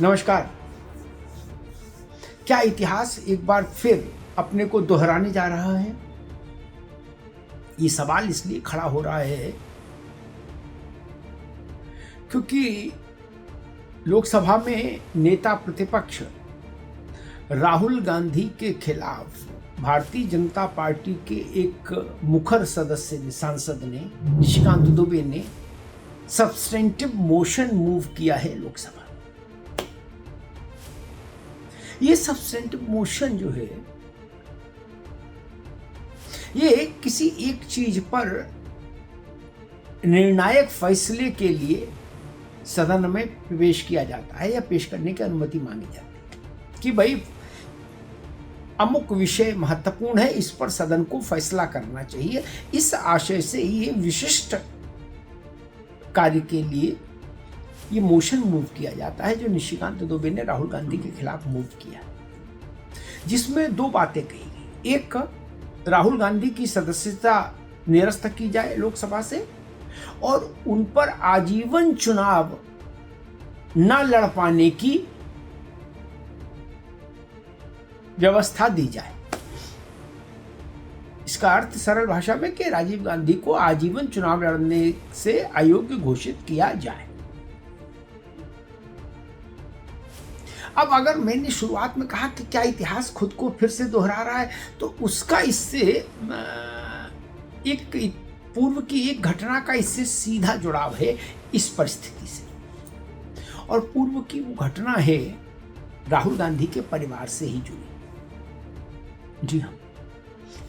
नमस्कार। क्या इतिहास एक बार फिर अपने को दोहराने जा रहा है? ये सवाल इसलिए खड़ा हो रहा है क्योंकि लोकसभा में नेता प्रतिपक्ष राहुल गांधी के खिलाफ भारतीय जनता पार्टी के एक मुखर सदस्य ने, सांसद ने, निशिकांत दुबे ने सब्सटेंटिव मोशन मूव किया है लोकसभा। ये सब्सटेंटिव मोशन जो है ये किसी एक चीज पर निर्णायक फैसले के लिए सदन में प्रवेश किया जाता है या पेश करने की अनुमति मांगी जाती है कि भाई अमुक विषय महत्वपूर्ण है, इस पर सदन को फैसला करना चाहिए। इस आशय से ये विशिष्ट कार्य के लिए ये मोशन मूव किया जाता है जो निशिकांत दुबे ने राहुल गांधी के खिलाफ मूव किया, जिसमें दो बातें कही गई। एक, राहुल गांधी की सदस्यता निरस्त की जाए लोकसभा से और उन पर आजीवन चुनाव न लड़ पाने की व्यवस्था दी जाए। इसका अर्थ सरल भाषा में कि राजीव गांधी को आजीवन चुनाव लड़ने से अयोग्य घोषित किया जाए। अब अगर मैंने शुरुआत में कहा कि क्या इतिहास खुद को फिर से दोहरा रहा है, तो उसका इससे एक पूर्व की एक घटना का इससे सीधा जुड़ाव है इस परिस्थिति से। और पूर्व की वो घटना है राहुल गांधी के परिवार से ही जुड़ी। जी हाँ,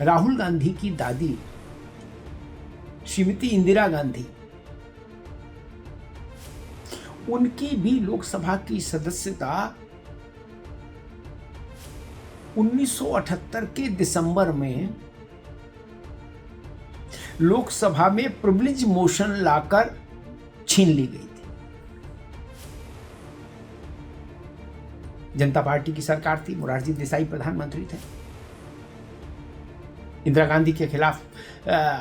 राहुल गांधी की दादी श्रीमती इंदिरा गांधी, उनकी भी लोकसभा की सदस्यता 1978 के दिसंबर में लोकसभा में प्रिविलेज मोशन लाकर छीन ली गई थी। जनता पार्टी की सरकार थी, मोरारजी देसाई प्रधानमंत्री थे। इंदिरा गांधी के खिलाफ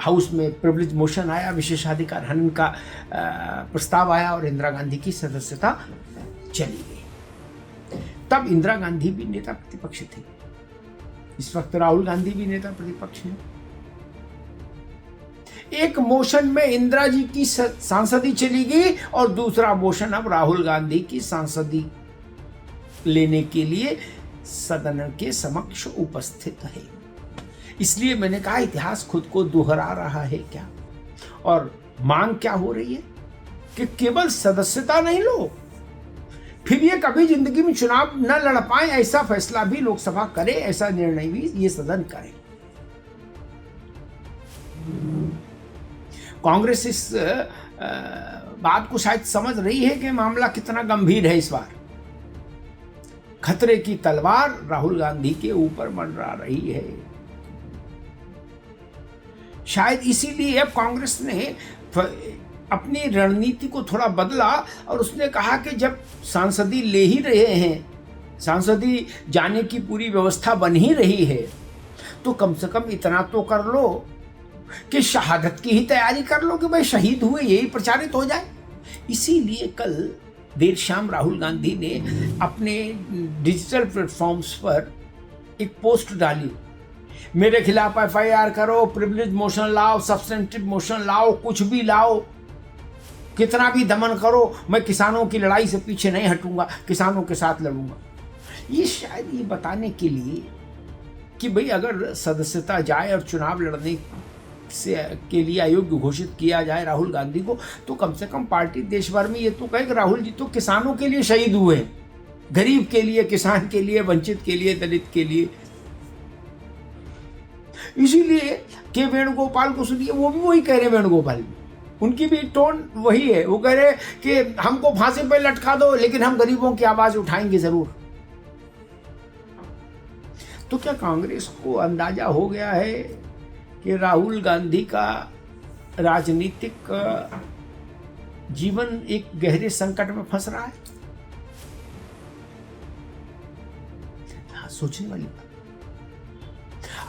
हाउस में प्रिविलेज मोशन आया, विशेषाधिकार हनन का प्रस्ताव आया और इंदिरा गांधी की सदस्यता चली गई। तब इंदिरा गांधी भी नेता प्रतिपक्ष थी, इस वक्त राहुल गांधी भी नेता प्रतिपक्ष हैं। एक मोशन में इंदिरा जी की सांसदी चली गई और दूसरा मोशन अब राहुल गांधी की सांसदी लेने के लिए सदन के समक्ष उपस्थित है। इसलिए मैंने कहा इतिहास खुद को दोहरा रहा है क्या, और मांग क्या हो रही है कि केवल सदस्यता नहीं लो, फिर ये कभी जिंदगी में चुनाव न लड़ पाए ऐसा फैसला भी लोकसभा करे, ऐसा निर्णय भी ये सदन करे। कांग्रेस इस बात को शायद समझ रही है कि मामला कितना गंभीर है। इस बार खतरे की तलवार राहुल गांधी के ऊपर मंडरा रही है। शायद इसीलिए अब कांग्रेस ने अपनी रणनीति को थोड़ा बदला और उसने कहा कि जब सांसदी ले ही रहे हैं, सांसदी जाने की पूरी व्यवस्था बन ही रही है, तो कम से कम इतना तो कर लो कि शहादत की ही तैयारी कर लो कि भाई शहीद हुए, यही प्रचारित हो जाए। इसीलिए कल देर शाम राहुल गांधी ने अपने डिजिटल प्लेटफॉर्म्स पर एक पोस्ट डाली, मेरे खिलाफ एफआईआर करो, प्रिविलेज मोशन लाओ, सब्सटेंटिव मोशन लाओ, कुछ भी लाओ, कितना भी दमन करो, मैं किसानों की लड़ाई से पीछे नहीं हटूंगा, किसानों के साथ लड़ूंगा। ये शायद ये बताने के लिए कि भाई अगर सदस्यता जाए और चुनाव लड़ने से के लिए अयोग्य घोषित किया जाए राहुल गांधी को, तो कम से कम पार्टी देश भर में ये तो कहे कि राहुल जी तो किसानों के लिए शहीद हुए, गरीब के लिए, किसान के लिए, वंचित के लिए, दलित के लिए। इसीलिए के वेणुगोपाल को सुनिए, वो भी वही कह रहे, वेणुगोपाल भी, उनकी भी टोन वही है। वो कह रहे कि हमको फांसी पे लटका दो लेकिन हम गरीबों की आवाज उठाएंगे जरूर। तो क्या कांग्रेस को अंदाजा हो गया है कि राहुल गांधी का राजनीतिक जीवन एक गहरे संकट में फंस रहा है? हाँ, सोचने वाली बात।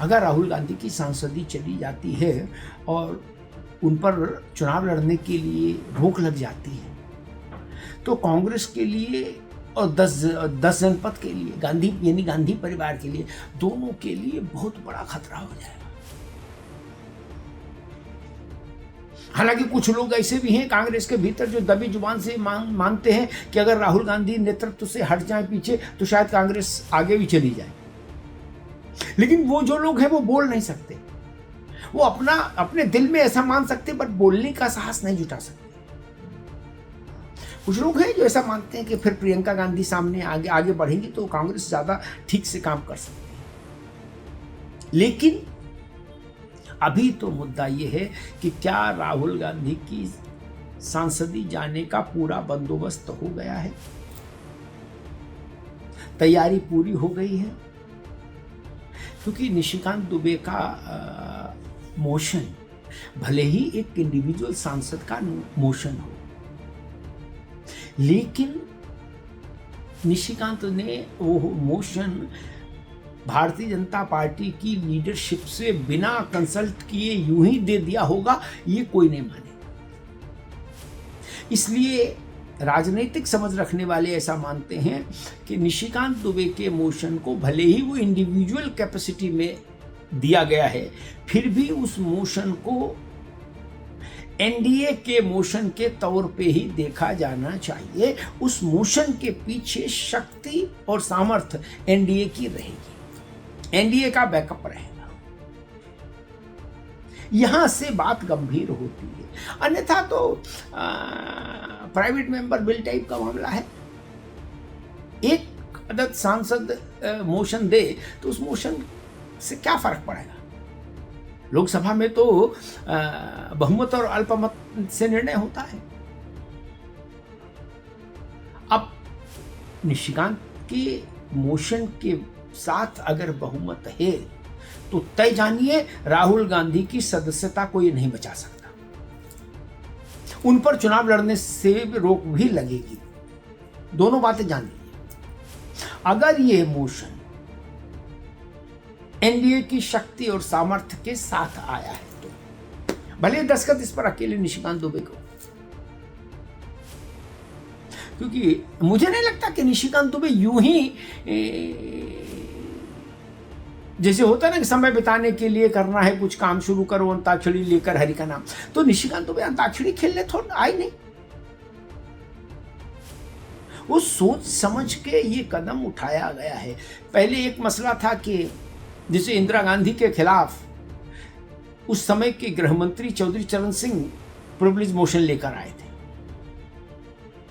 अगर राहुल गांधी की सांसदी चली जाती है और उन पर चुनाव लड़ने के लिए रोक लग जाती है, तो कांग्रेस के लिए और 10 जनपद के लिए, गांधी यानी गांधी परिवार के लिए, दोनों के लिए बहुत बड़ा खतरा हो जाएगा। हालांकि कुछ लोग ऐसे भी हैं कांग्रेस के भीतर जो दबी जुबान से मानते हैं कि अगर राहुल गांधी नेतृत्व से हट जाए पीछे तो शायद कांग्रेस आगे भी चली जाए। लेकिन वो जो लोग हैं वो बोल नहीं सकते, वो अपने दिल में ऐसा मान सकते पर बोलने का साहस नहीं जुटा सकते। कुछ लोग हैं जो ऐसा मानते हैं कि फिर प्रियंका गांधी सामने आगे बढ़ेंगी तो कांग्रेस ज्यादा ठीक से काम कर सकती है। लेकिन अभी तो मुद्दा यह है कि क्या राहुल गांधी की सांसदी जाने का पूरा बंदोबस्त हो गया है, तैयारी पूरी हो गई है? क्योंकि निशिकांत दुबे का मोशन भले ही एक इंडिविजुअल सांसद का मोशन हो, लेकिन निशिकांत ने वो मोशन भारतीय जनता पार्टी की लीडरशिप से बिना कंसल्ट किए यूं ही दे दिया होगा, ये कोई नहीं मानेगा। इसलिए राजनीतिक समझ रखने वाले ऐसा मानते हैं कि निशिकांत दुबे के मोशन को भले ही वो इंडिविजुअल कैपेसिटी में दिया गया है, फिर भी उस मोशन को एनडीए के मोशन के तौर पे ही देखा जाना चाहिए। उस मोशन के पीछे शक्ति और सामर्थ्य एनडीए की रहेगी, एनडीए का बैकअप रहेगा। यहां से बात गंभीर होती है। अन्यथा तो प्राइवेट मेंबर बिल टाइप का मामला है। एक अदद सांसद मोशन दे तो उस मोशन से क्या फर्क पड़ेगा? लोकसभा में तो बहुमत और अल्पमत से निर्णय होता है। अब निशिकांत के मोशन के साथ अगर बहुमत है तो तय जानिए राहुल गांधी की सदस्यता कोई नहीं बचा सकता। उन पर चुनाव लड़ने से रोक भी लगेगी। दोनों बातें जान लीजिए। अगर यह मोशन एनडीए की शक्ति और सामर्थ्य के साथ आया है तो भले दस्तखत इस पर अकेले निशिकांत दुबे को, क्योंकि मुझे नहीं लगता कि निशिकांत दुबे यूं ही जैसे होता है ना कि समय बिताने के लिए करना है कुछ काम, शुरू करो अंताक्षरी लेकर हरि का नाम, तो निशिकांत दुबे अंताक्षरी खेलने थोड़ा आए नहीं। वो सोच समझ के ये कदम उठाया गया है। पहले एक मसला था कि जिसे इंदिरा गांधी के खिलाफ उस समय के गृह मंत्री चौधरी चरण सिंह प्रिविलेज मोशन लेकर आए थे।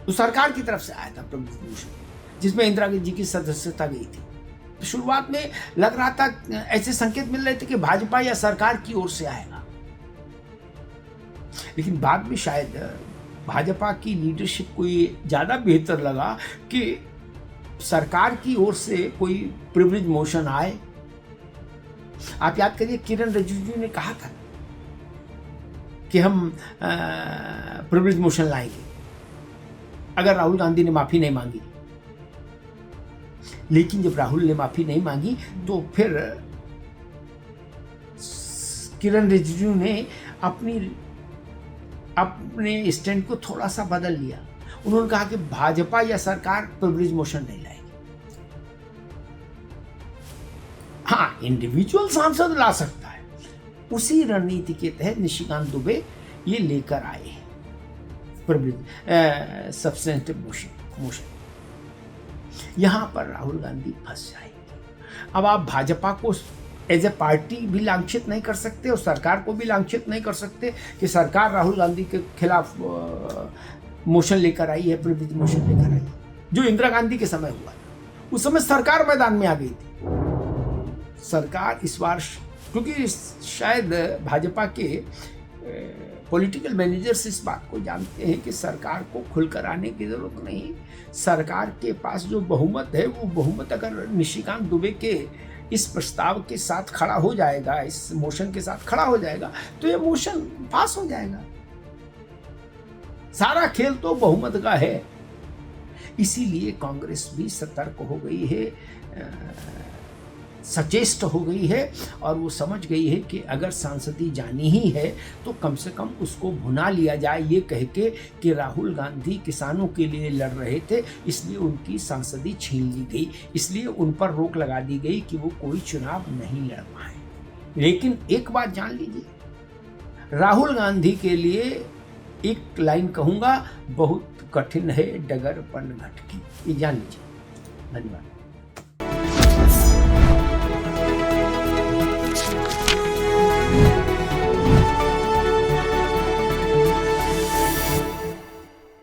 तो सरकार की तरफ से आया था प्रिविलेज मोशन, जिसमें इंदिरा जी की सदस्यता गई थी। तो शुरुआत में लग रहा था, ऐसे संकेत मिल रहे थे कि भाजपा या सरकार की ओर से आएगा, लेकिन बाद में शायद भाजपा की लीडरशिप को ये ज्यादा बेहतर लगा कि सरकार की ओर से कोई प्रिविलेज मोशन आए। आप याद करिए किरण रिजिजू ने कहा था कि हम प्रिविलेज मोशन लाएंगे अगर राहुल गांधी ने माफी नहीं मांगी। लेकिन जब राहुल ने माफी नहीं मांगी तो फिर किरण रिजिजू ने अपने स्टैंड को थोड़ा सा बदल लिया। उन्होंने कहा कि भाजपा या सरकार प्रिविलेज मोशन नहीं लाएगी। हाँ, इंडिविजुअल सांसद ला सकता है। उसी रणनीति के तहत निशिकांत दुबे ये लेकर आए हैं प्रिविलेज सब्सटेंटिव मोशन। यहां पर राहुल गांधी फंस जाएंगे। अब आप भाजपा को एज ए पार्टी भी लांछित नहीं कर सकते और सरकार को भी लांछित नहीं कर सकते कि सरकार राहुल गांधी के खिलाफ मोशन लेकर आई है, प्रिविलेज मोशन लेकर आई, जो इंदिरा गांधी के समय हुआ था। उस समय सरकार मैदान में आ गई थी। सरकार इस बार, क्योंकि शायद भाजपा के पॉलिटिकल मैनेजर्स इस बात को जानते हैं कि सरकार को खुलकर आने की जरूरत नहीं। सरकार के पास जो बहुमत है वो बहुमत अगर निशिकांत दुबे के इस प्रस्ताव के साथ खड़ा हो जाएगा, इस मोशन के साथ खड़ा हो जाएगा, तो ये मोशन पास हो जाएगा। सारा खेल तो बहुमत का है। इसीलिए कांग्रेस भी सतर्क हो गई है। सचेष्ट हो गई है और वो समझ गई है कि अगर सांसदी जानी ही है तो कम से कम उसको भुना लिया जाए, ये कह के कि राहुल गांधी किसानों के लिए लड़ रहे थे इसलिए उनकी सांसदी छीन ली गई, इसलिए उन पर रोक लगा दी गई कि वो कोई चुनाव नहीं लड़ पाए। लेकिन एक बात जान लीजिए, राहुल गांधी के लिए एक लाइन कहूँगा, बहुत कठिन है डगर पन घट की, ये जान लीजिए। धन्यवाद।